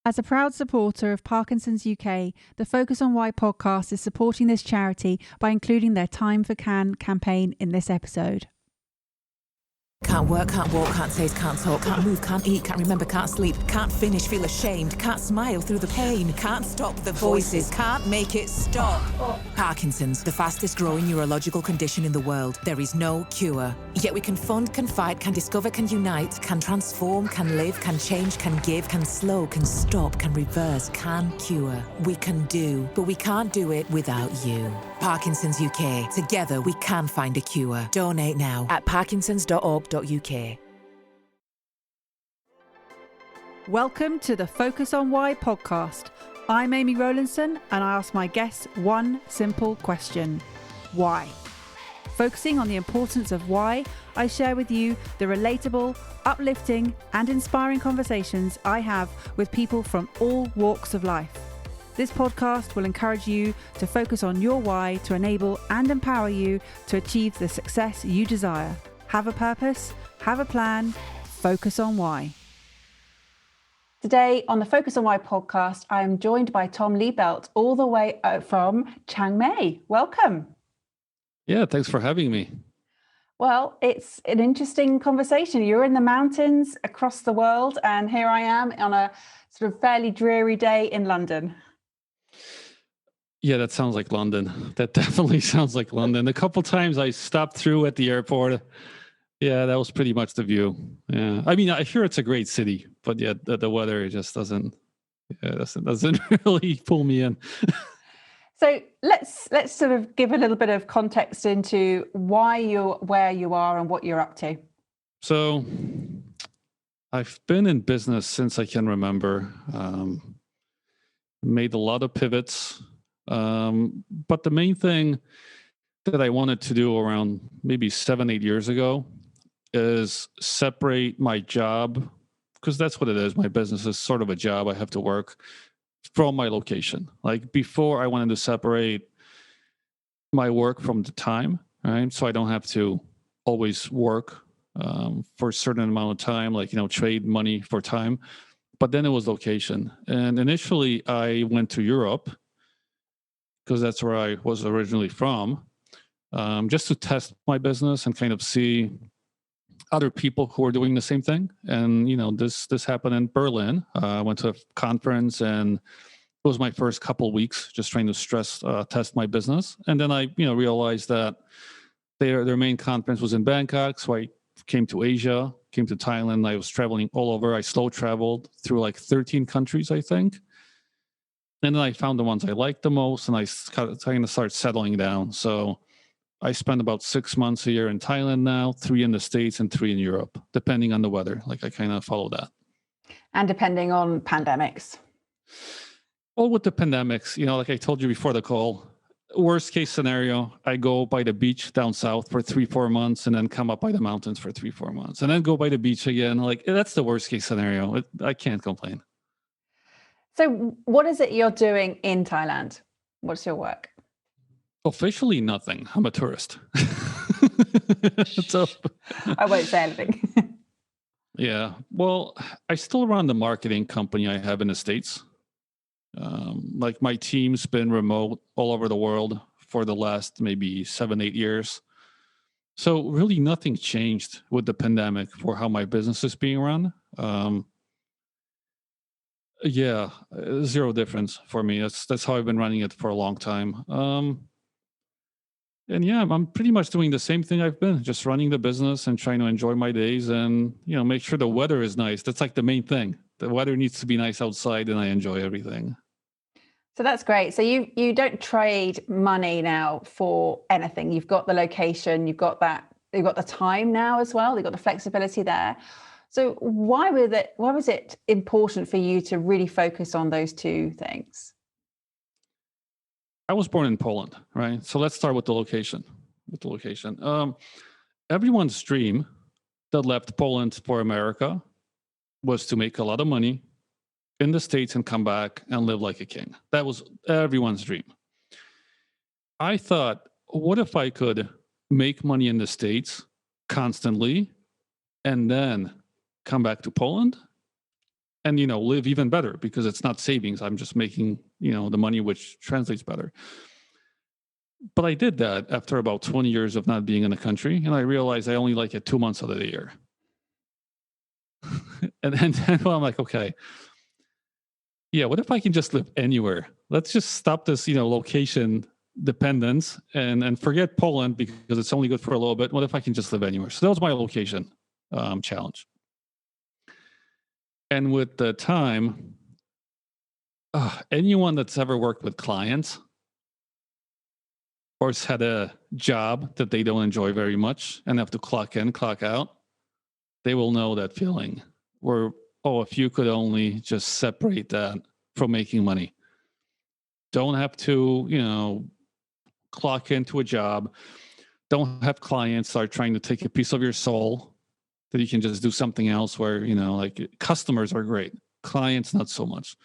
As a proud supporter of Parkinsons UK, the Focus on Why podcast is supporting this charity by including their Time for Can campaign in this episode. Can't work, can't walk, can't taste, can't talk, can't move, can't eat, can't remember, can't sleep, can't finish, feel ashamed, can't smile through the pain, can't stop the voices, can't make it stop. Parkinson's, the fastest growing neurological condition in the world. There is no cure. Yet we can fund, can fight, can discover, can unite, can transform, can live, can change, can give, can slow, can stop, can reverse, can cure. We can do, but we can't do it without you. Parkinsons UK. Together we can find a cure. Donate now at parkinsons.org.uk. Welcome to the Focus on Why podcast. I'm Amy Rowlandson and I ask my guests one simple question. Why? Focusing on the importance of why, I share with you the relatable, uplifting and inspiring conversations I have with people from all walks of life. This podcast will encourage you to focus on your why to enable and empower you to achieve the success you desire. Have a purpose, have a plan, focus on why. Today on the Focus on Why podcast, I am joined by Tom Libelt, all the way from Chiang Mai. Welcome. Yeah, thanks for having me. Well, it's an interesting conversation. You're in the mountains across the world, and here I am on a sort of fairly dreary day in London. Yeah, that sounds like London. That definitely sounds like London. A couple times I stopped through at the airport. Yeah, that was pretty much the view. Yeah, I mean, I hear it's a great city, but yeah, the weather just doesn't really pull me in. So let's sort of give a little bit of context into why you're where you are and what you're up to. So I've been in business since I can remember. Made a lot of pivots. But the main thing that I wanted to do around maybe 7-8 years ago is separate my job, because that's what it is. My business is sort of a job. I have to work from my location. Like before, I wanted to separate my work from the time, right? So I don't have to always work for a certain amount of time, like, trade money for time. But then it was location. And initially I went to Europe, because that's where I was originally from, just to test my business and kind of see other people who are doing the same thing. And, this happened in Berlin. I went to a conference and it was my first couple weeks just trying to test my business. And then I, realized that their main conference was in Bangkok. So I came to Asia, came to Thailand. I was traveling all over. I slow traveled through like 13 countries, I think. And then I found the ones I liked the most, and I kind of started settling down. So I spend about 6 months a year in Thailand now, 3 in the States and 3 in Europe, depending on the weather. Like I kind of follow that. And depending on pandemics. Well, with the pandemics, like I told you before the call, worst case scenario, I go by the beach down south for 3-4 months and then come up by the mountains for 3-4 months and then go by the beach again. Like that's the worst case scenario. I can't complain. So what is it you're doing in Thailand? What's your work? Officially nothing. I'm a tourist. So I won't say anything. Yeah. Well, I still run the marketing company I have in the States. Like my team's been remote all over the world for the last maybe 7-8 years. So really nothing changed with the pandemic for how my business is being run. Yeah, zero difference for me. That's how I've been running it for a long time. And yeah, I'm pretty much doing the same thing I've been, just running the business and trying to enjoy my days and, make sure the weather is nice. That's like the main thing. The weather needs to be nice outside and I enjoy everything. So that's great. So you don't trade money now for anything. You've got the location, you've got the time now as well. You've got the flexibility there. So why was it important for you to really focus on those two things? I was born in Poland, right? So let's start with the location. Everyone's dream that left Poland for America was to make a lot of money in the States and come back and live like a king. That was everyone's dream. I thought, what if I could make money in the States constantly and then come back to Poland and, live even better because it's not savings. I'm just making, the money, which translates better. But I did that after about 20 years of not being in the country. And I realized I only like it 2 months out of the year. and then well, I'm like, okay, yeah, what if I can just live anywhere? Let's just stop this, location dependence and forget Poland because it's only good for a little bit. What if I can just live anywhere? So that was my location challenge. And with the time, anyone that's ever worked with clients or has had a job that they don't enjoy very much and have to clock in, clock out, they will know that feeling where, if you could only just separate that from making money. Don't have to, clock into a job. Don't have clients start trying to take a piece of your soul, that you can just do something else where, like customers are great, clients, not so much.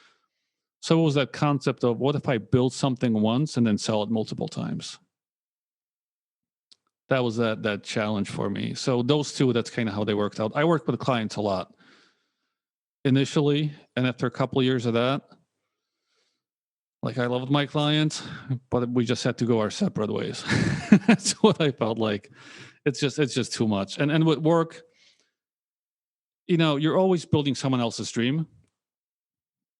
So it was that concept of what if I build something once and then sell it multiple times? That was that challenge for me. So those two, that's kind of how they worked out. I worked with clients a lot initially. And after a couple of years of that, like I loved my clients, but we just had to go our separate ways. That's what I felt like. It's just too much. And with work, you're always building someone else's dream.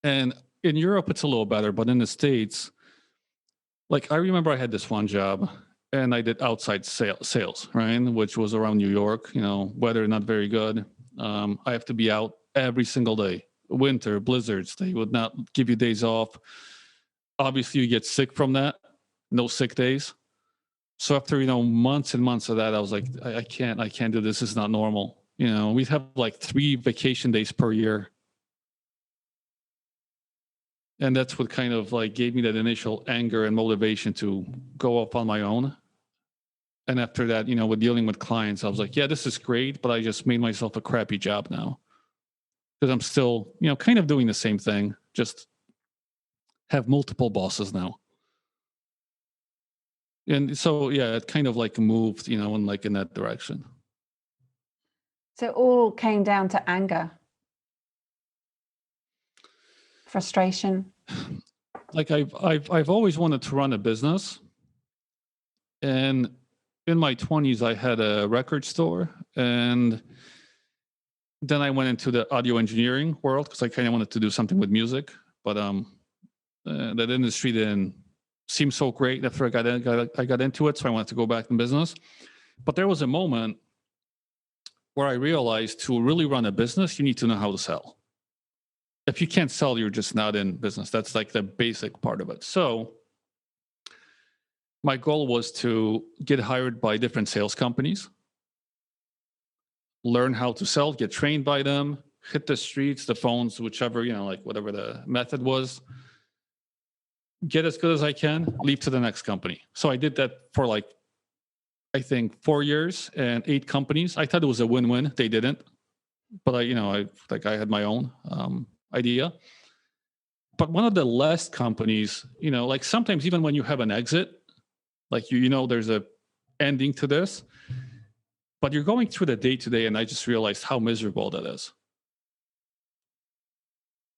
And in Europe, it's a little better, but in the States, like I remember I had this one job and I did outside sales, right? Which was around New York, weather not very good. I have to be out every single day. Winter, blizzards, they would not give you days off. Obviously, you get sick from that. No sick days. So after, months and months of that, I was like, I can't do this. This is not normal. We'd have like 3 vacation days per year. And that's what kind of like gave me that initial anger and motivation to go up on my own. And after that, with dealing with clients, I was like, yeah, this is great, but I just made myself a crappy job now. Because I'm still, kind of doing the same thing, just have multiple bosses now. And so, yeah, it kind of like moved, in that direction. So it all came down to anger, frustration. Like I've always wanted to run a business, and in my 20s I had a record store, and then I went into the audio engineering world because I kind of wanted to do something with music, but that industry didn't seem so great after I got into it, so I wanted to go back in business. But there was a moment where I realized to really run a business, you need to know how to sell. If you can't sell, you're just not in business. That's like the basic part of it. So my goal was to get hired by different sales companies, learn how to sell, get trained by them, hit the streets, the phones, whichever, whatever the method was, get as good as I can, leave to the next company. So I did that for I think 4 years and 8 companies. I thought it was a win-win. They didn't, but I had my own idea. But one of the last companies, sometimes even when you have an exit, there's a ending to this, but you're going through the day-to-day, and I just realized how miserable that is.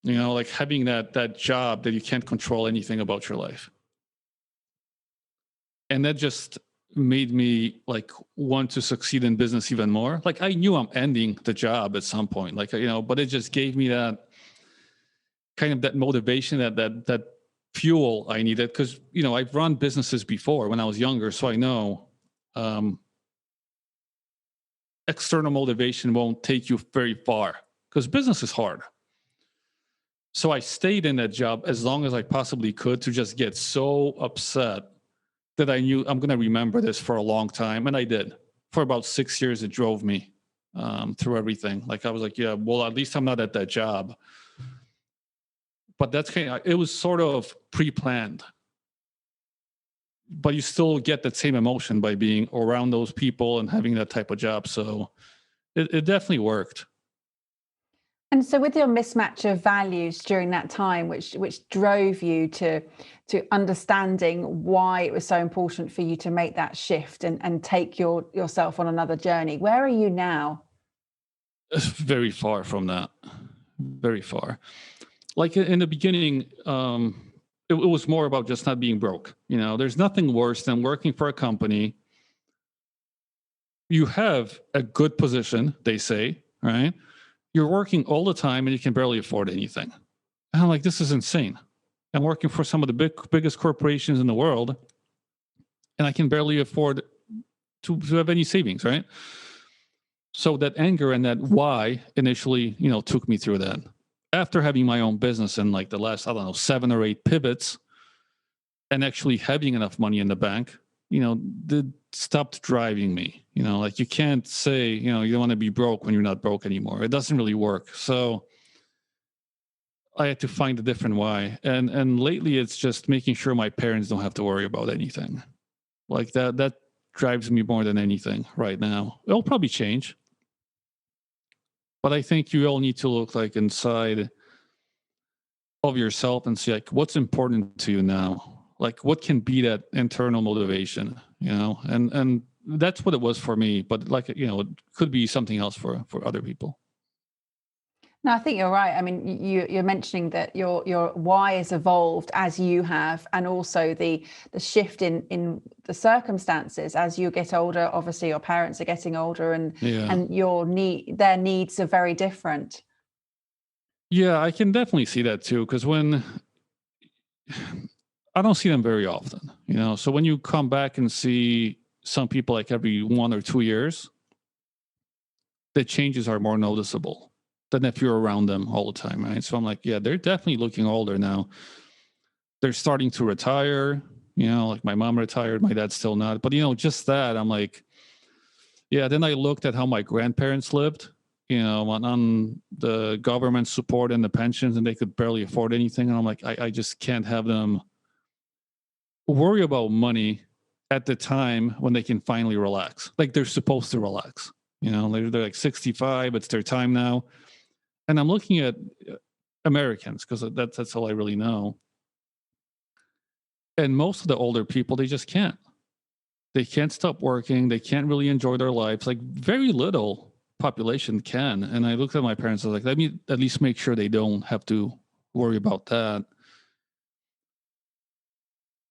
Having that job that you can't control anything about your life. And that just made me want to succeed in business even more. I knew I'm ending the job at some point, but it just gave me that kind of that motivation, that fuel I needed. Because, I've run businesses before when I was younger, so I know external motivation won't take you very far because business is hard. So I stayed in that job as long as I possibly could to just get so upset that I knew I'm going to remember this for a long time. And I did. For about 6 years, it drove me through everything. I was like, yeah, well, at least I'm not at that job. But it was sort of pre-planned. But you still get that same emotion by being around those people and having that type of job. So it definitely worked. And so with your mismatch of values during that time, which drove you to understanding why it was so important for you to make that shift and take yourself on another journey, where are you now? Very far from that. very far. Like in the beginning, it was more about just not being broke. There's nothing worse than working for a company. You have a good position, they say, right? You're working all the time and you can barely afford anything. And I'm like, this is insane. I'm working for some of the biggest corporations in the world, and I can barely afford to have any savings, right? So that anger and that why initially, took me through that. After having my own business in like the last, 7 or 8 pivots, and actually having enough money in the bank, that stopped driving me. Like you can't say, you don't want to be broke when you're not broke anymore. It doesn't really work. So I had to find a different why. And lately it's just making sure my parents don't have to worry about anything. Like that drives me more than anything right now. It'll probably change. But I think you all need to look like inside of yourself and see like what's important to you now. Like what can be that internal motivation, and that's what it was for me. But like, it could be something else for other people. No, I think you're right. I mean, you're mentioning that your why has evolved as you have, and also the shift in the circumstances as you get older. Obviously, your parents are getting older, and their needs are very different. Yeah, I can definitely see that too. Because when I don't see them very often, so when you come back and see some people like every 1 or 2 years, the changes are more noticeable than if you're around them all the time, right? So I'm like, yeah, they're definitely looking older now. They're starting to retire, like my mom retired, my dad's still not. But, just that, I'm like, yeah, then I looked at how my grandparents lived, on the government support and the pensions, and they could barely afford anything. And I'm like, I just can't have them worry about money at the time when they can finally relax. Like they're supposed to relax, they're like 65, it's their time now. And I'm looking at Americans because that's all I really know. And most of the older people, they just can't. They can't stop working. They can't really enjoy their lives. Like very little population can. And I looked at my parents, I was like, let me at least make sure they don't have to worry about that.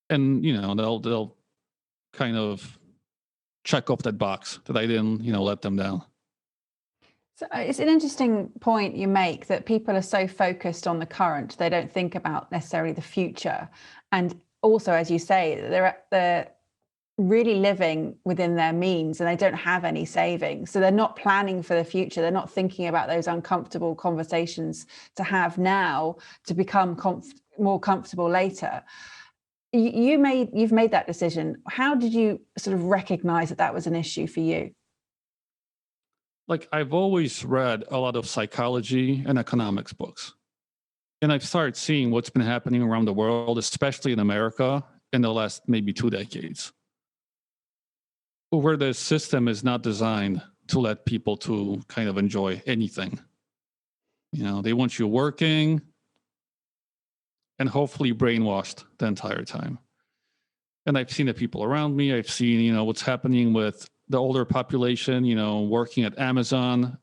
And, they'll kind of check off that box that I didn't, let them down. So it's an interesting point you make that people are so focused on the current, they don't think about necessarily the future. And also, as you say, they're really living within their means and they don't have any savings. So they're not planning for the future. They're not thinking about those uncomfortable conversations to have now to become more comfortable later. You've made that decision. How did you sort of recognize that was an issue for you? Like I've always read a lot of psychology and economics books. And I've started seeing what's been happening around the world, especially in America, in the last maybe 2 decades, where the system is not designed to let people to kind of enjoy anything. They want you working and hopefully brainwashed the entire time. And I've seen the people around me. I've seen, what's happening with the older population, working at Amazon.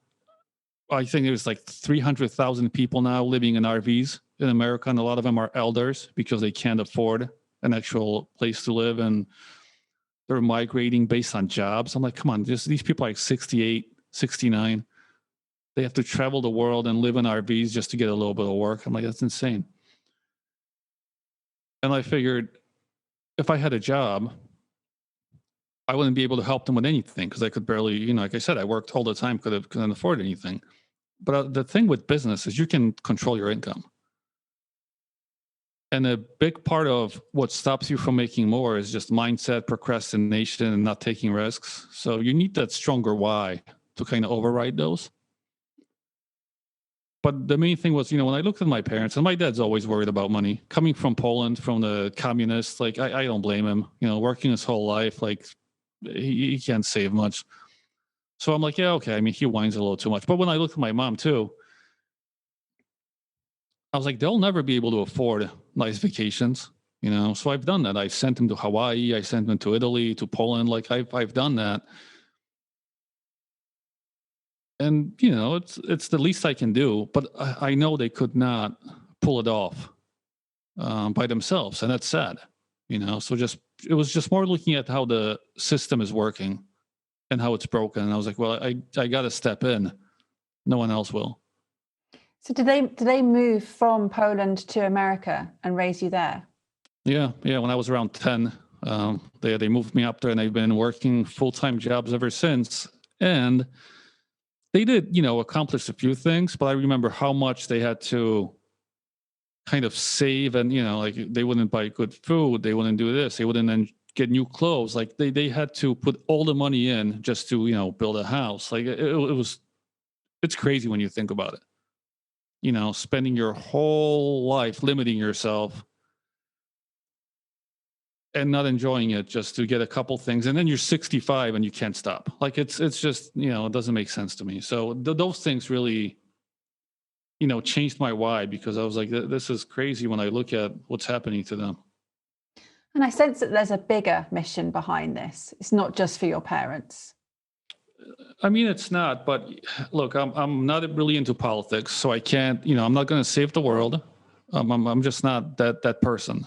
I think there's like 300,000 people now living in RVs in America, and a lot of them are elders because they can't afford an actual place to live, and they're migrating based on jobs. I'm like, come on, these people are like 68, 69. They have to travel the world and live in RVs just to get a little bit of work. I'm like, that's insane. And I figured if I had a job, I wouldn't be able to help them with anything because I could barely, like I said, I worked all the time, couldn't afford anything. But the thing with business is you can control your income. And a big part of what stops you from making more is just mindset, procrastination, and not taking risks. So you need that stronger why to kind of override those. But the main thing was, when I looked at my parents, and my dad's always worried about money. Coming from Poland, from the communists, like I don't blame him. Working his whole life, like he can't save much. So I'm like, yeah, okay. I mean, he whines a little too much. But when I looked at my mom too, I was like, they'll never be able to afford nice vacations, So I've done that. I've sent them to Hawaii. I sent them to Italy, to Poland. Like I've done that. And, you know, it's the least I can do, but I know they could not pull it off by themselves. And that's sad, you know? So it was just more looking at how the system is working and how it's broken. And I was like, well, I got to step in. No one else will. So did they move from Poland to America and raise you there? Yeah. When I was around 10, they moved me up there, and I've been working full-time jobs ever since. And they did, you know, accomplish a few things, but I remember how much they had to kind of save, and, you know, like they wouldn't buy good food, they wouldn't do this, they wouldn't then get new clothes. Like they had to put all the money in just to, you know, build a house. Like it's crazy when you think about it. You know, spending your whole life limiting yourself and not enjoying it just to get a couple things, and then you're 65 and you can't stop. Like it's just, you know, it doesn't make sense to me. So those things really, you know, changed my why, because I was like, this is crazy when I look at what's happening to them. And I sense that there's a bigger mission behind this. It's not just for your parents. I mean, it's not, but look, I'm not really into politics, so I can't, you know, I'm not going to save the world. I'm just not that person.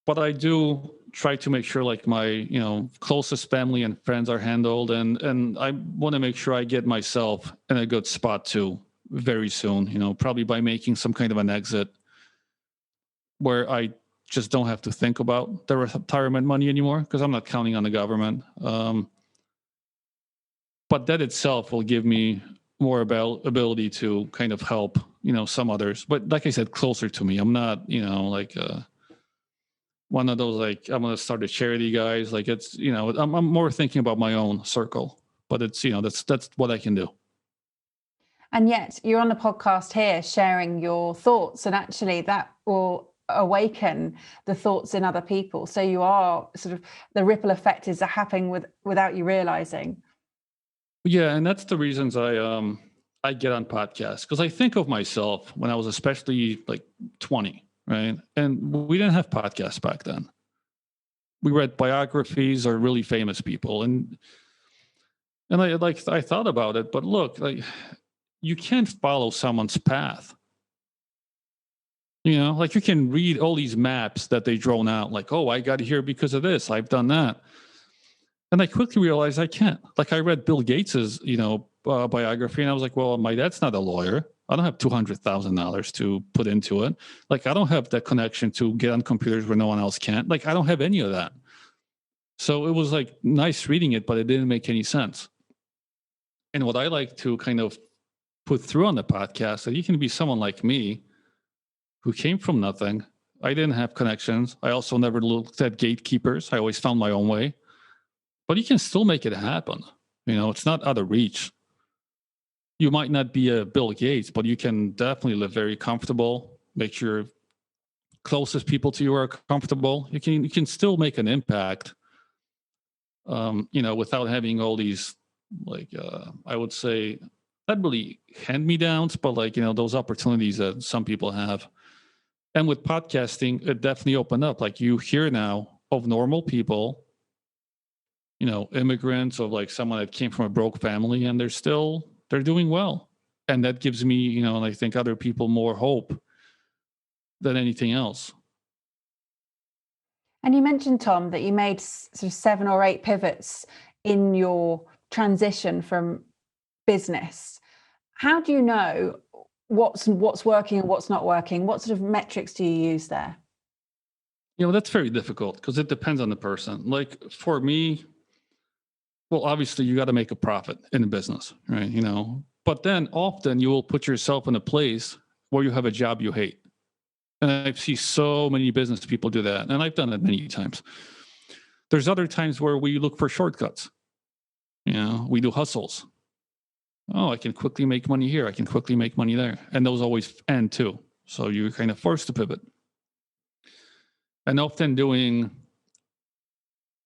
But I do try to make sure, like, my, you know, closest family and friends are handled, and I want to make sure I get myself in a good spot too very soon, you know, probably by making some kind of an exit where I just don't have to think about the retirement money anymore, because I'm not counting on the government. But that itself will give me more ability to kind of help, you know, some others. But like I said, closer to me. I'm not, you know, like one of those, like, I'm going to start a charity guys. Like, it's, you know, I'm more thinking about my own circle, but it's, you know, that's what I can do. And yet you're on the podcast here sharing your thoughts, and actually that will awaken the thoughts in other people. So you are sort of, the ripple effect is happening without you realizing. Yeah, and that's the reasons I get on podcasts, because I think of myself when I was especially like 20, right? And we didn't have podcasts back then. We read biographies or really famous people, and I thought about it, but look, like, you can't follow someone's path. You know, like, you can read all these maps that they drawn out, like, oh, I got here because of this, I've done that. And I quickly realized I can't. Like, I read Bill Gates's, you know, biography, and I was like, well, my dad's not a lawyer. I don't have $200,000 to put into it. Like, I don't have that connection to get on computers where no one else can. Like, I don't have any of that. So it was like nice reading it, but it didn't make any sense. And what I like to kind of put through on the podcast, that you can be someone like me who came from nothing. I didn't have connections. I also never looked at gatekeepers. I always found my own way. But you can still make it happen. You know, it's not out of reach. You might not be a Bill Gates, but you can definitely live very comfortable, make sure closest people to you are comfortable. You can still make an impact, you know, without having all these, like, I would say, not really hand-me-downs, but, like, you know, those opportunities that some people have. And with podcasting, it definitely opened up. Like, you hear now of normal people, you know, immigrants, of like someone that came from a broke family, and they're doing well. And that gives me, you know, and I think other people, more hope than anything else. And you mentioned, Tom, that you made sort of 7 or 8 pivots in your transition from business. How do you know what's working and what's not working? What sort of metrics do you use there? You know, that's very difficult, because it depends on the person. Like, for me, well, obviously you got to make a profit in a business, right? You know, but then often you will put yourself in a place where you have a job you hate. And I see so many business people do that. And I've done it many times. There's other times where we look for shortcuts. You know, we do hustles. Oh, I can quickly make money here. I can quickly make money there. And those always end too. So you're kind of forced to pivot. And often doing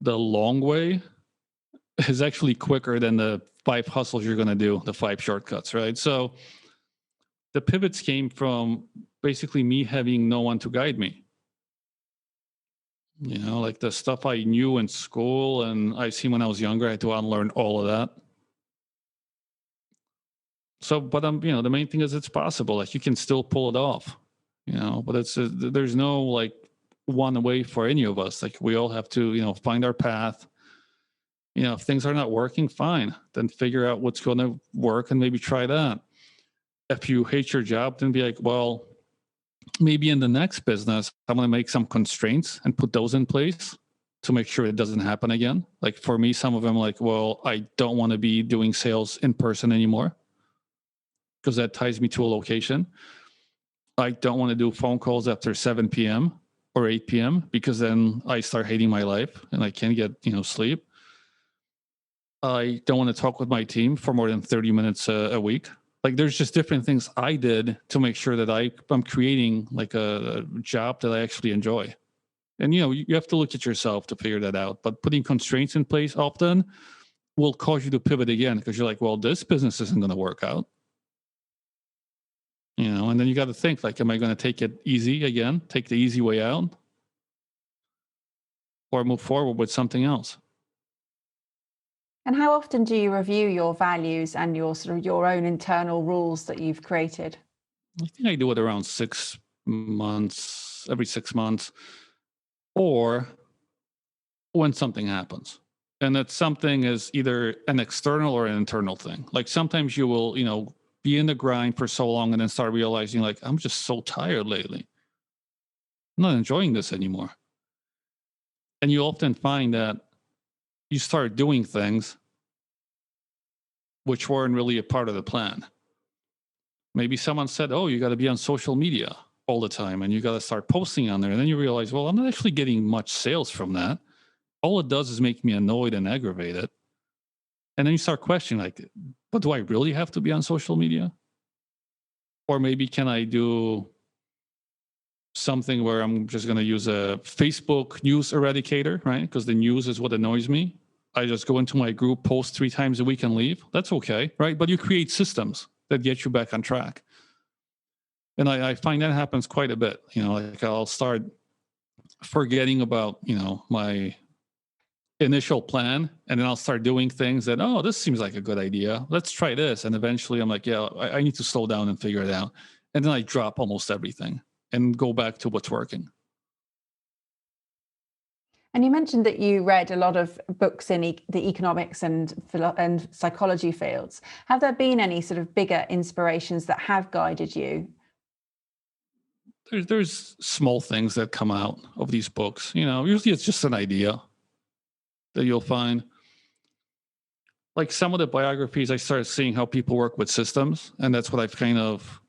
the long way is actually quicker than the 5 hustles you're going to do, the 5 shortcuts, right? So the pivots came from basically me having no one to guide me. You know, like the stuff I knew in school and I seen when I was younger, I had to unlearn all of that. So, but the main thing is it's possible. Like you can still pull it off, but there's no like one way for any of us. Like we all have to, find our path. If things are not working, fine, then figure out what's going to work and maybe try that. If you hate your job, then be like, well, maybe in the next business, I'm going to make some constraints and put those in place to make sure it doesn't happen again. Like for me, some of them like, well, I don't want to be doing sales in person anymore because that ties me to a location. I don't want to do phone calls after 7 p.m. or 8 p.m. because then I start hating my life and I can't get, sleep. I don't want to talk with my team for more than 30 minutes a week. Like there's just different things I did to make sure that I'm creating like a job that I actually enjoy. And, you have to look at yourself to figure that out. But putting constraints in place often will cause you to pivot again because you're like, well, this business isn't going to work out. And then you got to think like, am I going to take it easy again, take the easy way out, or move forward with something else? And how often do you review your values and your sort of your own internal rules that you've created? I think I do it around 6 months, every 6 months, or when something happens. And that something is either an external or an internal thing. Like sometimes you will, be in the grind for so long and then start realizing like, I'm just so tired lately. I'm not enjoying this anymore. And you often find that you start doing things which weren't really a part of the plan. Maybe someone said, oh, you got to be on social media all the time and you got to start posting on there. And then you realize, well, I'm not actually getting much sales from that. All it does is make me annoyed and aggravated. And then you start questioning like, but do I really have to be on social media? Or maybe can I do something where I'm just going to use a Facebook news eradicator, right? Because the news is what annoys me. I just go into my group, post 3 times a week and leave. That's okay, right? But you create systems that get you back on track. And I find that happens quite a bit. Like I'll start forgetting about, my initial plan, and then I'll start doing things that, oh, this seems like a good idea. Let's try this. And eventually I'm like, yeah, I need to slow down and figure it out. And then I drop almost everything and go back to what's working. And you mentioned that you read a lot of books in the economics and psychology fields. Have there been any sort of bigger inspirations that have guided you? There's small things that come out of these books. Usually it's just an idea that you'll find. Like some of the biographies, I started seeing how people work with systems, and that's what I've kind of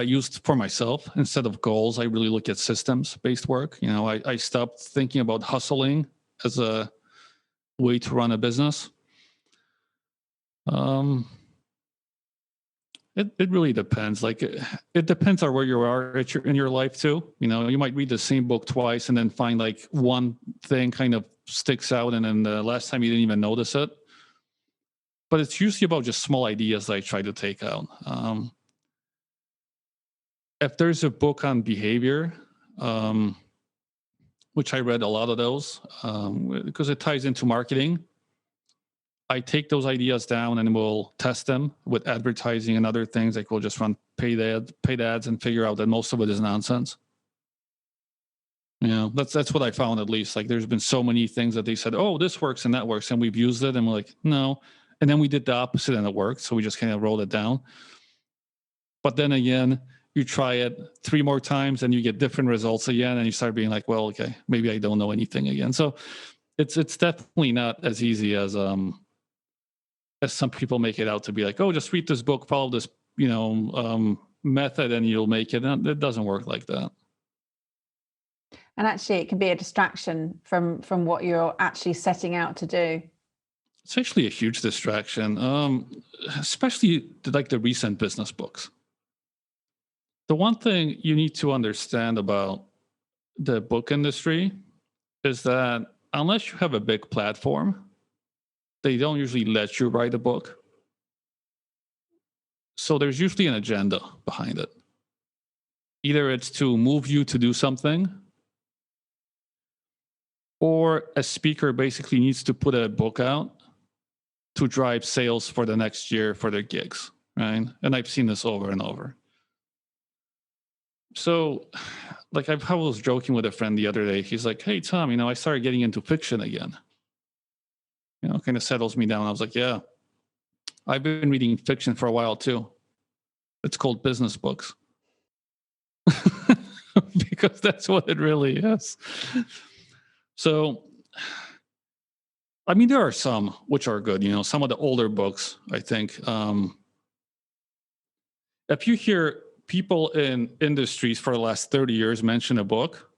used for myself. Instead of goals, I really look at systems-based work. I stopped thinking about hustling as a way to run a business. It really depends. Like it depends on where you are in your life too. You might read the same book twice and then find like one thing kind of sticks out, and then the last time you didn't even notice it. But it's usually about just small ideas that I try to take out. If there's a book on behavior, which I read a lot of those because it ties into marketing, I take those ideas down and we'll test them with advertising and other things. Like we'll just run paid ads and figure out that most of it is nonsense. That's what I found, at least. Like there's been so many things that they said, oh, this works and that works, and we've used it and we're like, no. And then we did the opposite and it worked. So we just kind of rolled it down. But then again, you try it 3 more times and you get different results again, and you start being like, well, okay, maybe I don't know anything again. So it's definitely not as easy as some people make it out to be. Like, oh, just read this book, follow this, method, and you'll make it. And it doesn't work like that. And actually, it can be a distraction from what you're actually setting out to do. It's actually a huge distraction, especially like the recent business books. The one thing you need to understand about the book industry is that unless you have a big platform, they don't usually let you write a book. So there's usually an agenda behind it. Either it's to move you to do something, or a speaker basically needs to put a book out to drive sales for the next year for their gigs. right? And I've seen this over and over. So, like I was joking with a friend the other day. He's like, "Hey, Tom, I started getting into fiction again." Kind of settles me down. I was like, "Yeah, I've been reading fiction for a while too. It's called business books." Because that's what it really is. So, I mean, there are some which are good. Some of the older books, I think. If you hear people in industries for the last 30 years mention a book,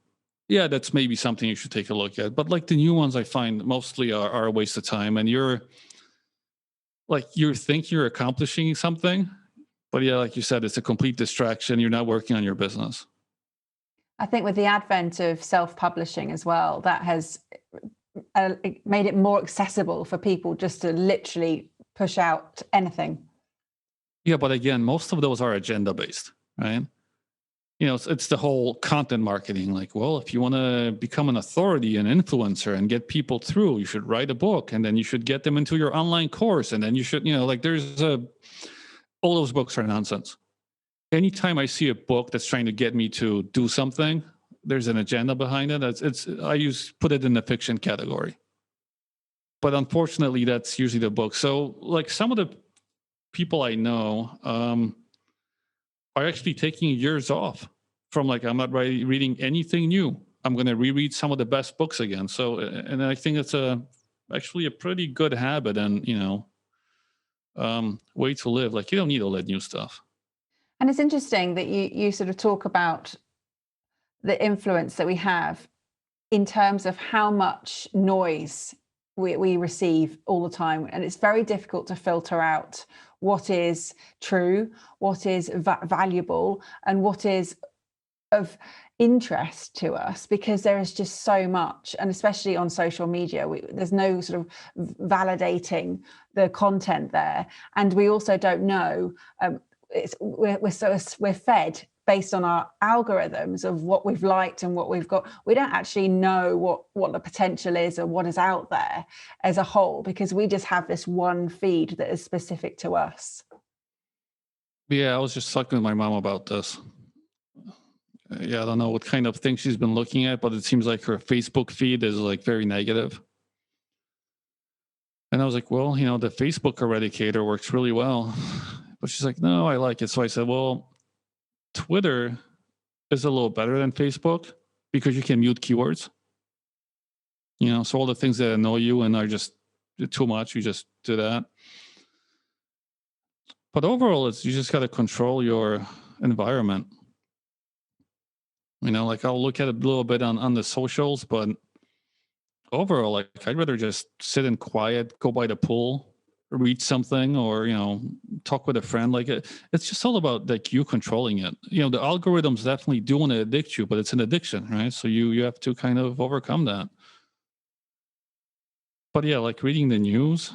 yeah, that's maybe something you should take a look at. But like the new ones, I find mostly are a waste of time. And you think you're accomplishing something, but yeah, like you said, it's a complete distraction. You're not working on your business. I think with the advent of self-publishing as well, that has made it more accessible for people just to literally push out anything. Yeah, but again, most of those are agenda-based, right? It's the whole content marketing. Like, well, if you want to become an authority, an influencer, and get people through, you should write a book, and then you should get them into your online course, and then you should, all those books are nonsense. Anytime I see a book that's trying to get me to do something, there's an agenda behind it. I put it in the fiction category. But unfortunately, that's usually the book. So, like, some of the people I know are actually taking years off from, like, I'm not reading anything new. I'm going to reread some of the best books again. So, and I think it's actually a pretty good habit and, way to live. Like, you don't need all that new stuff. And it's interesting that you sort of talk about the influence that we have in terms of how much noise we receive all the time. And it's very difficult to filter out what is true, what is valuable, and what is of interest to us, because there is just so much. And especially on social media, there's no sort of validating the content there. And we also don't know, we're fed based on our algorithms of what we've liked and what we've got. We don't actually know what the potential is or what is out there as a whole, because we just have this one feed that is specific to us. Yeah, I was just talking with my mom about this. Yeah, I don't know what kind of thing she's been looking at, but it seems like her Facebook feed is like very negative. And I was like, well, the Facebook eradicator works really well. But she's like, no, I like it. So I said, well, Twitter is a little better than Facebook because you can mute keywords. So all the things that annoy you and are just too much, you just do that. But overall, you just got to control your environment. Like I'll look at it a little bit on the socials, but overall, like I'd rather just sit in quiet, go by the pool, read something, or talk with a friend. Like it's just all about like you controlling it. The algorithms definitely do want to addict you, but it's an addiction, right? So you have to kind of overcome that. But yeah, like reading the news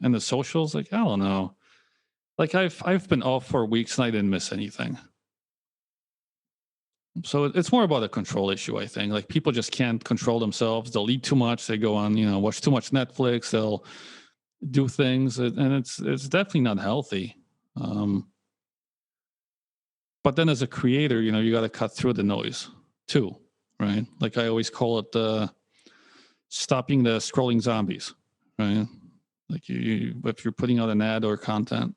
and the socials, like I don't know. Like I've been off for weeks and I didn't miss anything. So it's more about a control issue, I think. Like people just can't control themselves. They'll eat too much. They go on, watch too much Netflix. They'll do things, and it's definitely not healthy. But then as a creator, you got to cut through the noise too, right? Like I always call it stopping the scrolling zombies, right? Like if you're putting out an ad or content.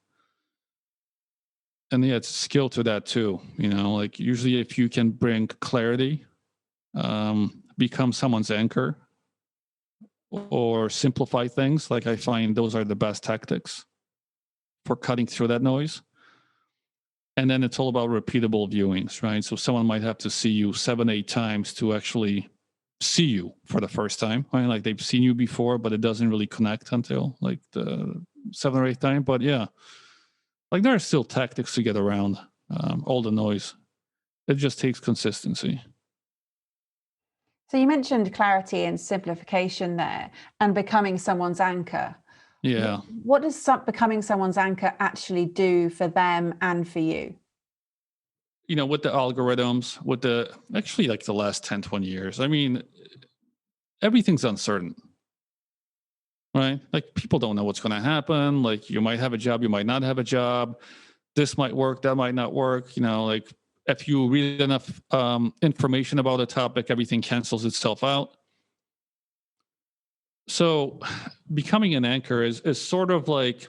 And yeah, it's a skill to that too. Like usually if you can bring clarity, become someone's anchor, or simplify things, like I find those are the best tactics for cutting through that noise. And then it's all about repeatable viewings, right? So someone might have to see you 7-8 times to actually see you for the first time. Right? Like they've seen you before, but it doesn't really connect until like the 7 or 8th time. But yeah, like there are still tactics to get around all the noise. It just takes consistency. So you mentioned clarity and simplification there, and becoming someone's anchor. Yeah. What does becoming someone's anchor actually do for them and for you? With the algorithms, actually like the last 10, 20 years, I mean, everything's uncertain. right? Like people don't know what's going to happen. Like you might have a job, you might not have a job. This might work, that might not work. Like if you read enough information about a topic, everything cancels itself out. So becoming an anchor is sort of like,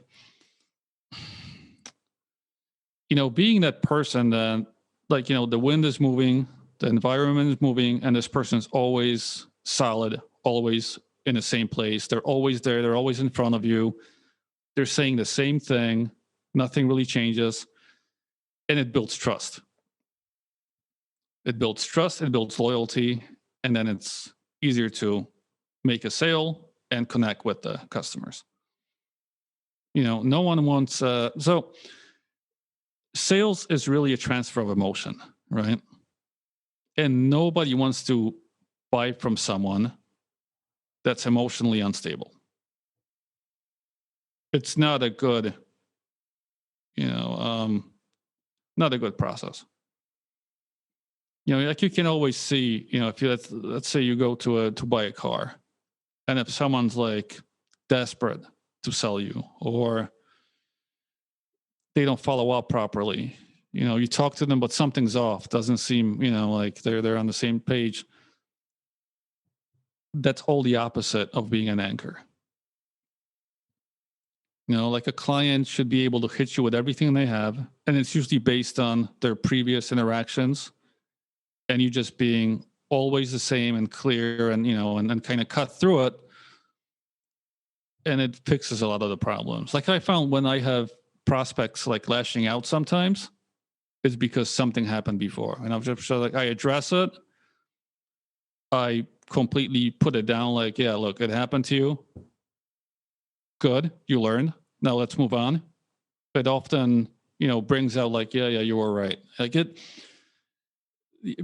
being that person that, like, the wind is moving, the environment is moving, and this person's always solid, always in the same place. They're always there. They're always in front of you. They're saying the same thing. Nothing really changes. And it builds trust. It builds trust, it builds loyalty, and then it's easier to make a sale and connect with the customers. No one wants, so sales is really a transfer of emotion, right? And nobody wants to buy from someone that's emotionally unstable. It's not a good, not a good process. Like you can always see, if you let's say you go to buy a car, and if someone's like desperate to sell you, or they don't follow up properly, you talk to them, but something's off, doesn't seem, like they're on the same page. That's all the opposite of being an anchor. Like a client should be able to hit you with everything they have, and it's usually based on their previous interactions, and you just being always the same and clear, and and kind of cut through it, and it fixes a lot of the problems. Like I found when I have prospects like lashing out sometimes, it's because something happened before, and I'm just like, I address it, I completely put it down, like, yeah, look, it happened to you. Good, you learned. Now let's move on. It often, brings out like, yeah, you were right. Like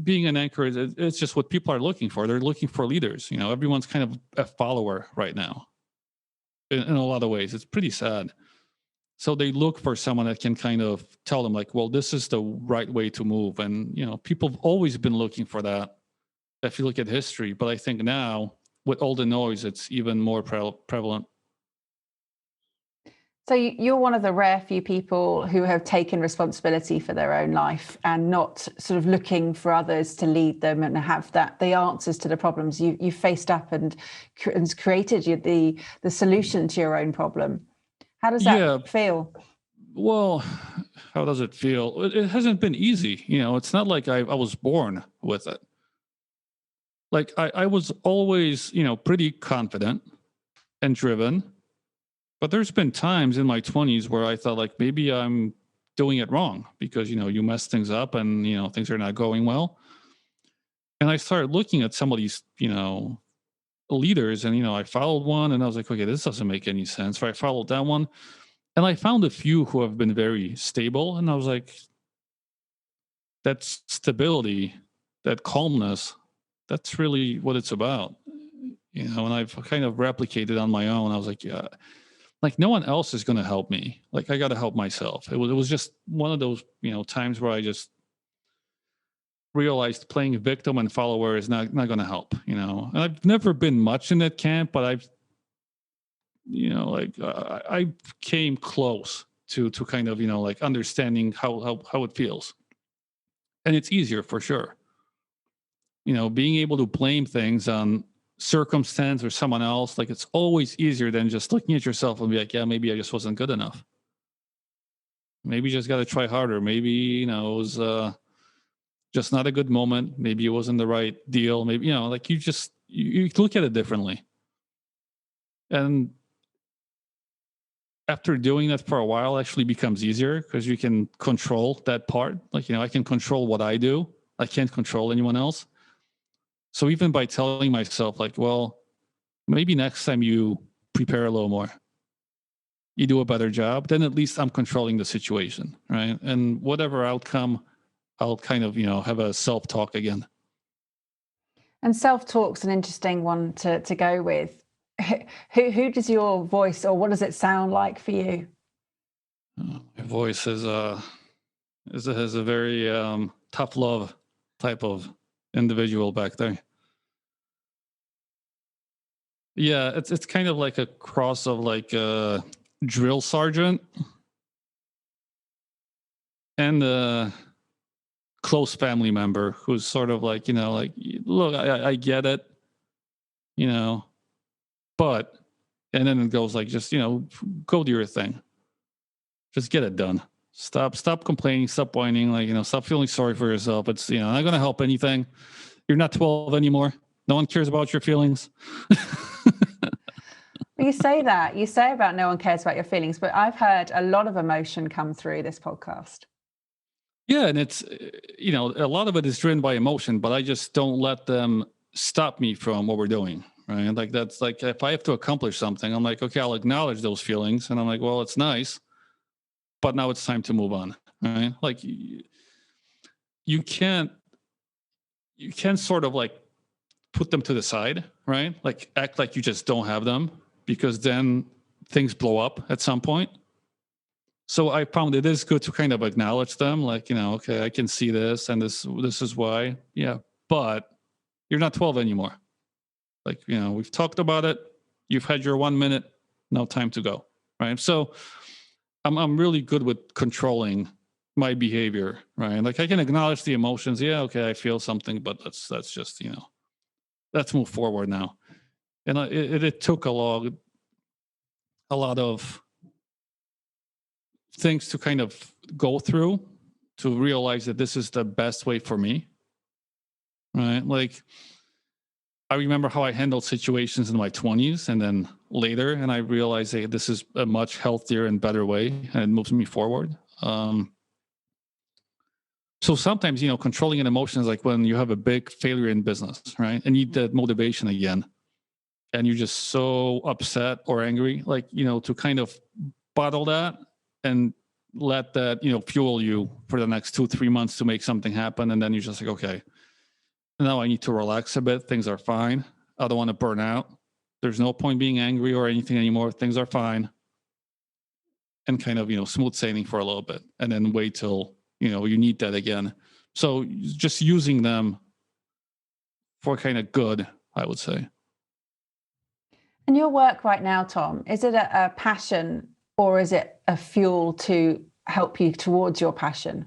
being an anchor, it's just what people are looking for. They're looking for leaders. Everyone's kind of a follower right now. In a lot of ways, it's pretty sad. So they look for someone that can kind of tell them like, well, this is the right way to move. And, people have always been looking for that if you look at history. But I think now with all the noise, it's even more prevalent. So you're one of the rare few people who have taken responsibility for their own life and not sort of looking for others to lead them and have the answers to the problems. You faced up and created the solution to your own problem. How does that feel? Well, how does it feel? It hasn't been easy. It's not like I was born with it. Like I was always, pretty confident and driven. But there's been times in my 20s where I thought like maybe I'm doing it wrong because, you mess things up and, things are not going well. And I started looking at some of these, leaders, and, I followed one and I was like, okay, this doesn't make any sense. So I followed that one, and I found a few who have been very stable. And I was like, that stability, that calmness, that's really what it's about. And I've kind of replicated on my own. I was like, yeah, like no one else is going to help me. Like I got to help myself. It was just one of those, times where I just realized playing victim and follower is not going to help, and I've never been much in that camp, but I've, I came close to kind of, like understanding how it feels. And it's easier for sure. Being able to blame things on circumstance or someone else, like it's always easier than just looking at yourself and be like, yeah, maybe I just wasn't good enough. Maybe you just got to try harder. Maybe, it was just not a good moment. Maybe it wasn't the right deal. Maybe, like you look at it differently. And after doing that for a while, it actually becomes easier because you can control that part. Like, I can control what I do. I can't control anyone else. So even by telling myself like, well, maybe next time you prepare a little more, you do a better job, then at least I'm controlling the situation, right? And whatever outcome, I'll kind of, have a self-talk again. And self-talk's an interesting one to go with. Who does your voice, or what does it sound like for you? My voice is a very tough love type of individual back there. Yeah, it's kind of like a cross of like a drill sergeant and a close family member who's sort of like, like, look, I get it, you know, but, and then it goes like, just, go do your thing. Just get it done. Stop complaining, stop whining, like, stop feeling sorry for yourself. It's, not going to help anything. You're not 12 anymore. No one cares about your feelings. You say that. You say about no one cares about your feelings, but I've heard a lot of emotion come through this podcast. Yeah, and it's, a lot of it is driven by emotion, but I just don't let them stop me from what we're doing, right? Like, that's like, if I have to accomplish something, I'm like, okay, I'll acknowledge those feelings. And I'm like, well, it's nice, but now it's time to move on, right? Like, you can't sort of like put them to the side, right? Like, act like you just don't have them, because then things blow up at some point. So I found it is good to kind of acknowledge them, like, okay, I can see this, and this is why. Yeah, but you're not 12 anymore. Like, we've talked about it. You've had your 1 minute. Now time to go, right? So I'm really good with controlling my behavior, right? Like, I can acknowledge the emotions. Yeah, okay, I feel something, but let's just, let's move forward now. And it took a lot of things to kind of go through to realize that this is the best way for me, right? Like, I remember how I handled situations in my 20s and then later, and I realized, hey, this is a much healthier and better way, and it moves me forward. So sometimes, controlling an emotion is like when you have a big failure in business, right? And you need that motivation again, and you're just so upset or angry, like, to kind of bottle that and let that, fuel you for the next 2-3 months to make something happen. And then you're just like, okay, now I need to relax a bit. Things are fine. I don't want to burn out. There's no point being angry or anything anymore. Things are fine. And kind of, smooth sailing for a little bit, and then wait till, you need that again. So just using them for kind of good, I would say. And your work right now, Tom, is it a passion, or is it a fuel to help you towards your passion?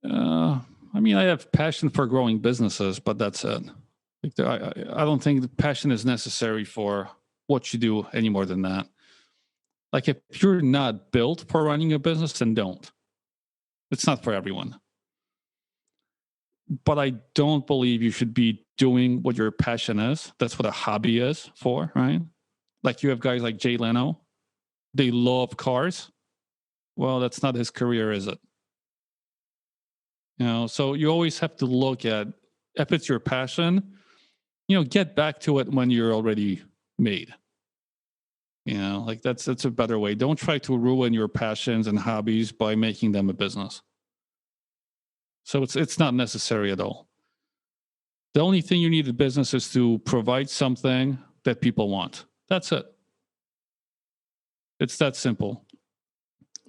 I mean, I have passion for growing businesses, but that's it. Like, I don't think the passion is necessary for what you do any more than that. Like, if you're not built for running a business, then don't. It's not for everyone. But I don't believe you should be doing what your passion is. That's what a hobby is for, right? Like, you have guys like Jay Leno. They love cars. Well, that's not his career, is it? So you always have to look at, if it's your passion, get back to it when you're already made. Like, that's a better way. Don't try to ruin your passions and hobbies by making them a business. So it's not necessary at all. The only thing you need in business is to provide something that people want. That's it. It's that simple.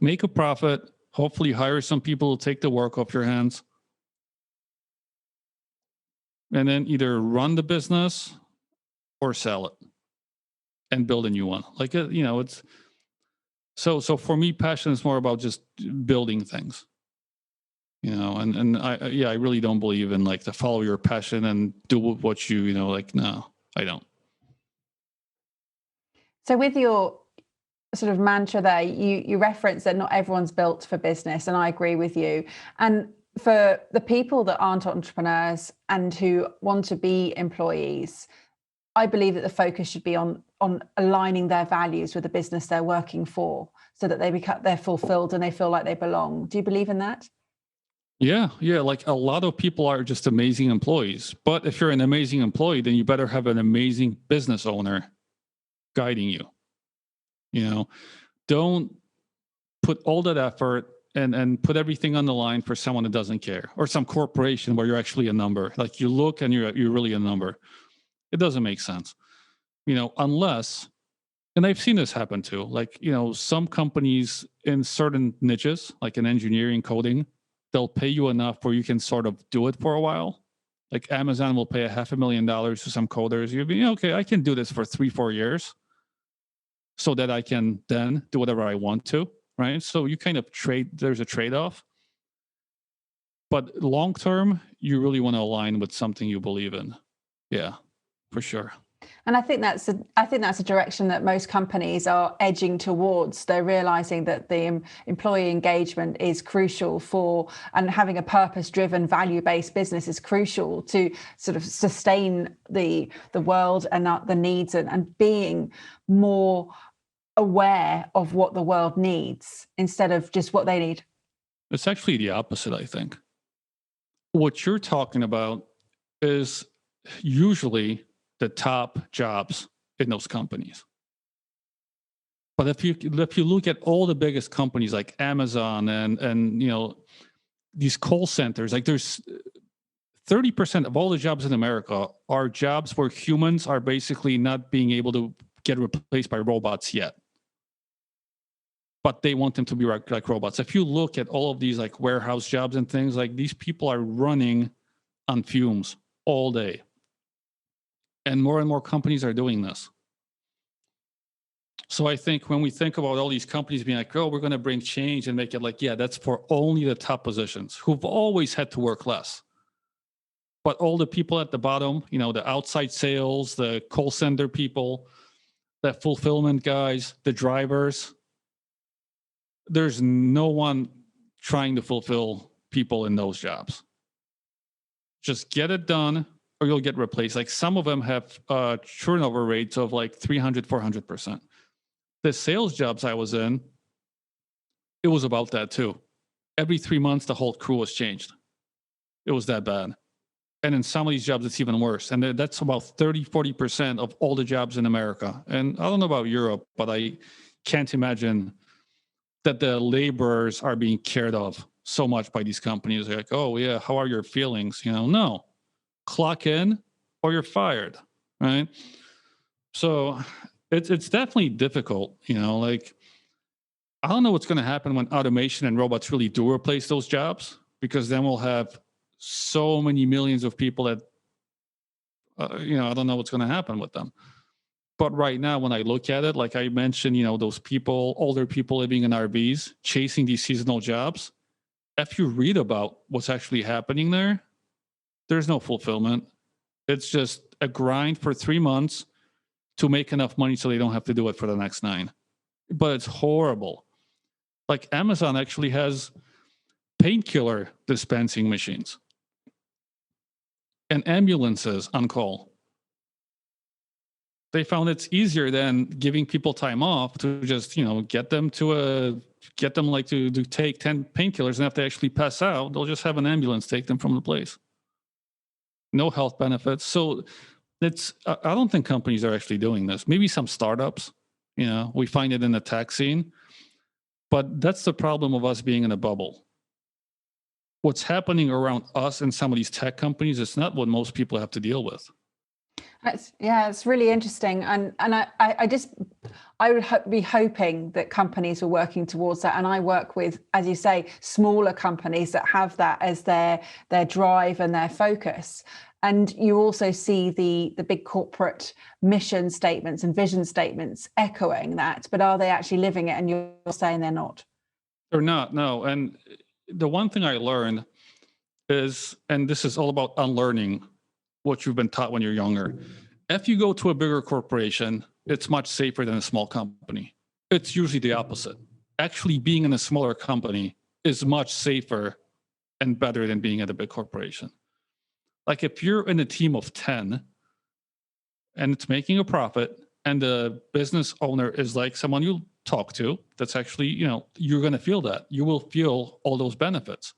Make a profit. Hopefully hire some people to take the work off your hands. And then either run the business or sell it and build a new one. Like, it's so for me, passion is more about just building things. And I really don't believe in like to follow your passion and do what you, like, no, I don't. So with your sort of mantra there, you reference that not everyone's built for business, and I agree with you. And for the people that aren't entrepreneurs and who want to be employees, I believe that the focus should be on aligning their values with the business they're working for, so that they're fulfilled and they feel like they belong. Do you believe in that? Yeah. Like, a lot of people are just amazing employees. But if you're an amazing employee, then you better have an amazing business owner guiding you. Don't put all that effort and put everything on the line for someone that doesn't care, or some corporation where you're actually a number. Like, you look and you're really a number. It doesn't make sense. Unless, and I've seen this happen too, like, some companies in certain niches, like in engineering, coding, they'll pay you enough where you can sort of do it for a while, Like Amazon will pay $500,000 to some coders. You'll be, okay, I can do this for 3-4 years so that I can then do whatever I want to, right? So you kind of there's a trade-off. But long term, you really want to align with something you believe in. Yeah, for sure. And I think that's a direction that most companies are edging towards. They're realizing that the employee engagement is crucial and having a purpose-driven, value-based business is crucial to sort of sustain the world and the needs and being more aware of what the world needs instead of just what they need. It's actually the opposite, I think. What you're talking about is usually the top jobs in those companies. But if you look at all the biggest companies like Amazon and these call centers, like there's 30% of all the jobs in America are jobs where humans are basically not being able to get replaced by robots yet. But they want them to be like robots. If you look at all of these like warehouse jobs and things, like these people are running on fumes all day. And more companies are doing this. So I think when we think about all these companies being like, oh, we're going to bring change and make it like, yeah, that's for only the top positions who've always had to work less. But all the people at the bottom, the outside sales, the call center people, the fulfillment guys, the drivers, there's no one trying to fulfill people in those jobs. Just get it done or you'll get replaced. Like some of them have turnover rates of like 300, 400%. The sales jobs I was in, it was about that too. Every 3 months, the whole crew was changed. It was that bad. And in some of these jobs, it's even worse. And that's about 30, 40% of all the jobs in America. And I don't know about Europe, but I can't imagine that the laborers are being cared of so much by these companies. They're like, oh yeah, how are your feelings? No, clock in or you're fired, right? So it's definitely difficult, like I don't know what's going to happen when automation and robots really do replace those jobs, because then we'll have so many millions of people that, I don't know what's going to happen with them. But right now, when I look at it, like I mentioned, those people, older people living in RVs, chasing these seasonal jobs. If you read about what's actually happening there, there's no fulfillment. It's just a grind for 3 months to make enough money so they don't have to do it for the next 9. But it's horrible. Like Amazon actually has painkiller dispensing machines and ambulances on call. They found it's easier than giving people time off to just, get them to take 10 painkillers, and if they actually pass out, they'll just have an ambulance take them from the place. No health benefits. So I don't think companies are actually doing this. Maybe some startups, we find it in the tech scene, but that's the problem of us being in a bubble. What's happening around us and some of these tech companies, it's not what most people have to deal with. It's really interesting, and I would be hoping that companies were working towards that. And I work with, as you say, smaller companies that have that as their drive and their focus. And you also see the big corporate mission statements and vision statements echoing that, but are they actually living it? And you're saying they're not. They're not, no. And the one thing I learned is, and this is all about unlearning what you've been taught when you're younger. If you go to a bigger corporation, it's much safer than a small company. It's usually the opposite. Actually, being in a smaller company is much safer and better than being at a big corporation. Like if you're in a team of 10 and it's making a profit and the business owner is like someone you talk to, that's actually, you're going to feel that. You will feel all those benefits.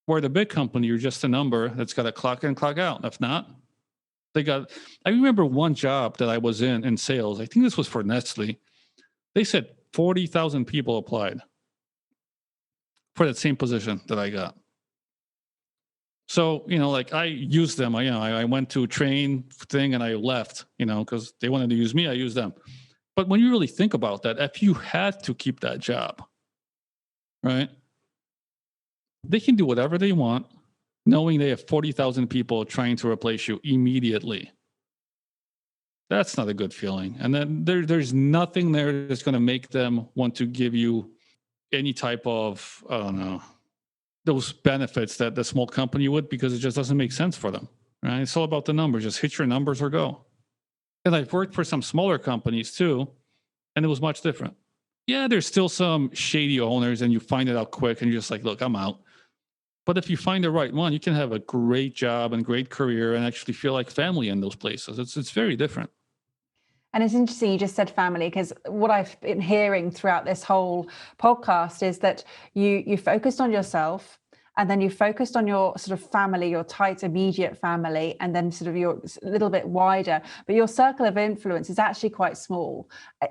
Where the big company, you're just a number that's got to clock in, clock out. If not, I remember one job that I was in sales. I think this was for Nestle. They said 40,000 people applied for that same position that I got. So, like I used them. I went to a train thing and I left, because they wanted to use me. I used them. But when you really think about that, if you had to keep that job, right? They can do whatever they want. knowing they have 40,000 people trying to replace you immediately. That's not a good feeling. And then there's nothing there that's going to make them want to give you any type of, I don't know, those benefits that the small company would, because it just doesn't make sense for them, right? It's all about the numbers. Just hit your numbers or go. And I've worked for some smaller companies too, and it was much different. Yeah, there's still some shady owners, and you find it out quick, and you're just like, look, I'm out. But if you find the right one, you can have a great job and great career and actually feel like family in those places. It's very different. And it's interesting you just said family, because what I've been hearing throughout this whole podcast is that you focused on yourself, and then you focused on your sort of family, your tight, immediate family, and then sort of your a little bit wider. But your circle of influence is actually quite small.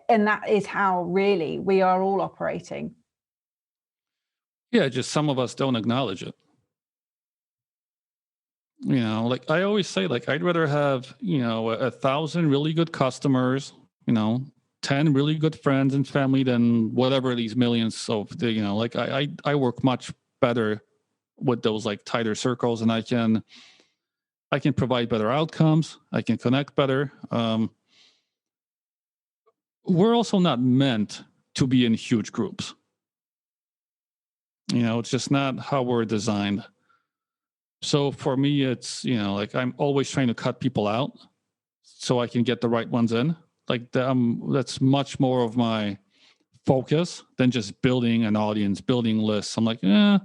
And that is how really we are all operating. Yeah, just some of us don't acknowledge it. You know, like I always say, like I'd rather have, 1,000 really good customers, 10 really good friends and family than whatever these millions of the, I work much better with those like tighter circles, and I can provide better outcomes. I can connect better. We're also not meant to be in huge groups. It's just not how we're designed. So for me, it's, like I'm always trying to cut people out so I can get the right ones in. Like that's much more of my focus than just building an audience, building lists. I'm like, can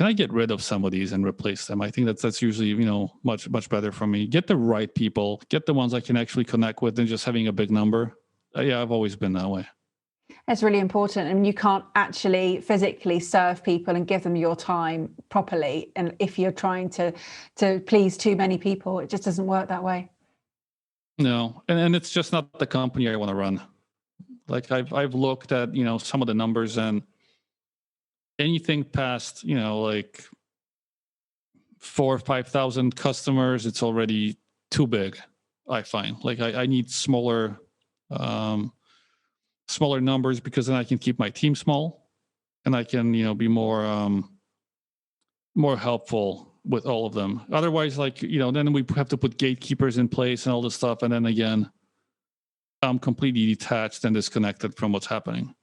I get rid of some of these and replace them? I think that's usually, much, much better for me. Get the right people, get the ones I can actually connect with than just having a big number. Yeah, I've always been that way. It's really important. And you can't actually physically serve people and give them your time properly. And if you're trying to please too many people, it just doesn't work that way. No. And it's just not the company I want to run. Like I've looked at, some of the numbers, and anything past, like 4,000 or 5,000 customers, it's already too big, I find. Like I need smaller numbers, because then I can keep my team small, and I can, be more helpful with all of them. Otherwise, like, then we have to put gatekeepers in place and all this stuff. And then again, I'm completely detached and disconnected from what's happening.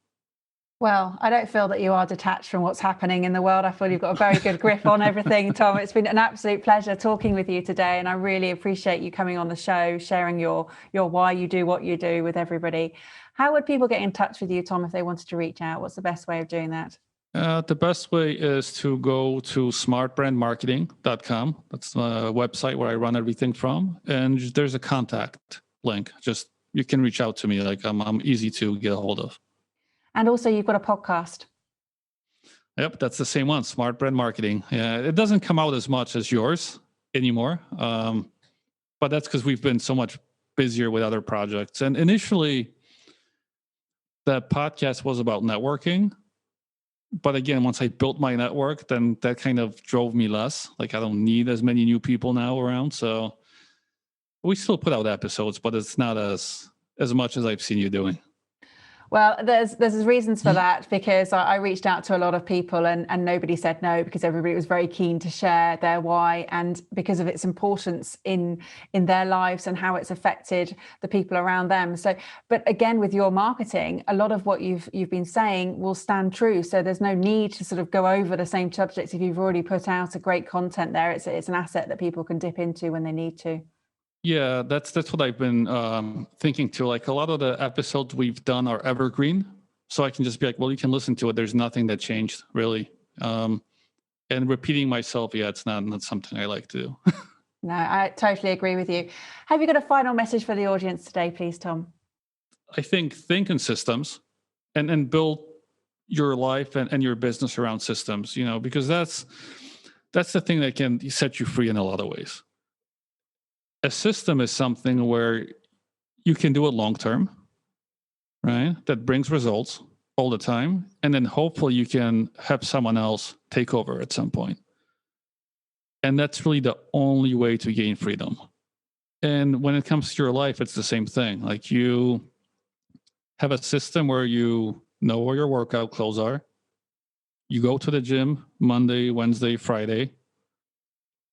Well, I don't feel that you are detached from what's happening in the world. I feel you've got a very good grip on everything, Tom. It's been an absolute pleasure talking with you today, and I really appreciate you coming on the show, sharing your why you do what you do with everybody. How would people get in touch with you, Tom, if they wanted to reach out? What's the best way of doing that? The best way is to go to smartbrandmarketing.com. That's the website where I run everything from. And there's a contact link. Just, you can reach out to me. Like I'm easy to get a hold of. And also you've got a podcast. Yep, that's the same one, Smart Brand Marketing. Yeah, it doesn't come out as much as yours anymore. But that's because we've been so much busier with other projects. And initially, that podcast was about networking. But again, once I built my network, then that kind of drove me less. Like I don't need as many new people now around. So we still put out episodes, but it's not as much as I've seen you doing. Well, there's reasons for that, because I reached out to a lot of people and nobody said no, because everybody was very keen to share their why, and because of its importance in their lives and how it's affected the people around them. So, but again, with your marketing, a lot of what you've been saying will stand true. So there's no need to sort of go over the same subjects if you've already put out a great content there. It's an asset that people can dip into when they need to. Yeah, that's what I've been thinking too. Like a lot of the episodes we've done are evergreen, so I can just be like, well, you can listen to it. There's nothing that changed really. And repeating myself, yeah, it's not something I like to do. No, I totally agree with you. Have you got a final message for the audience today, please, Tom? I think in systems and build your life and your business around systems, because that's the thing that can set you free in a lot of ways. A system is something where you can do it long-term, right? That brings results all the time. And then hopefully you can have someone else take over at some point. And that's really the only way to gain freedom. And when it comes to your life, it's the same thing. Like you have a system where you know where your workout clothes are. You go to the gym Monday, Wednesday, Friday.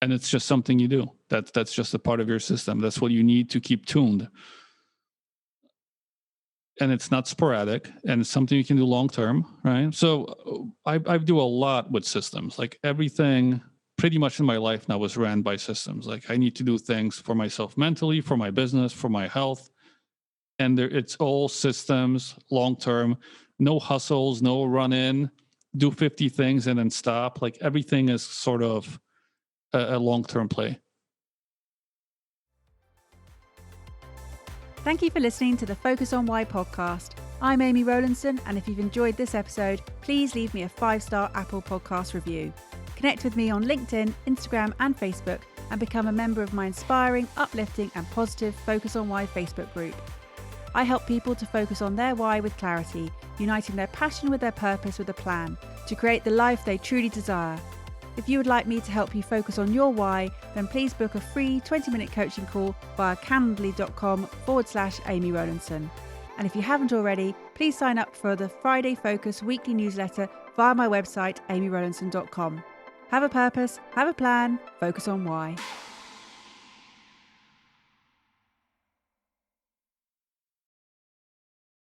And it's just something you do. That's just a part of your system. That's what you need to keep tuned. And it's not sporadic, and it's something you can do long term, right? So I do a lot with systems. Like everything pretty much in my life now was ran by systems. Like I need to do things for myself mentally, for my business, for my health. And it's all systems, long term, no hustles, no run in, do 50 things and then stop. Like everything is sort of a long-term play. Thank you for listening to the Focus on Why podcast. I'm Amy Rowlandson, and if you've enjoyed this episode, please leave me a 5-star Apple Podcast review. Connect with me on LinkedIn, Instagram and Facebook, and become a member of my inspiring, uplifting and positive Focus on Why Facebook group. I help people to focus on their why with clarity, uniting their passion with their purpose with a plan, to create the life they truly desire. If you would like me to help you focus on your why, then please book a free 20-minute coaching call via calendly.com/Amy Rowlandson. And if you haven't already, please sign up for the Friday Focus weekly newsletter via my website, amyrowlandson.com. Have a purpose, have a plan, focus on why.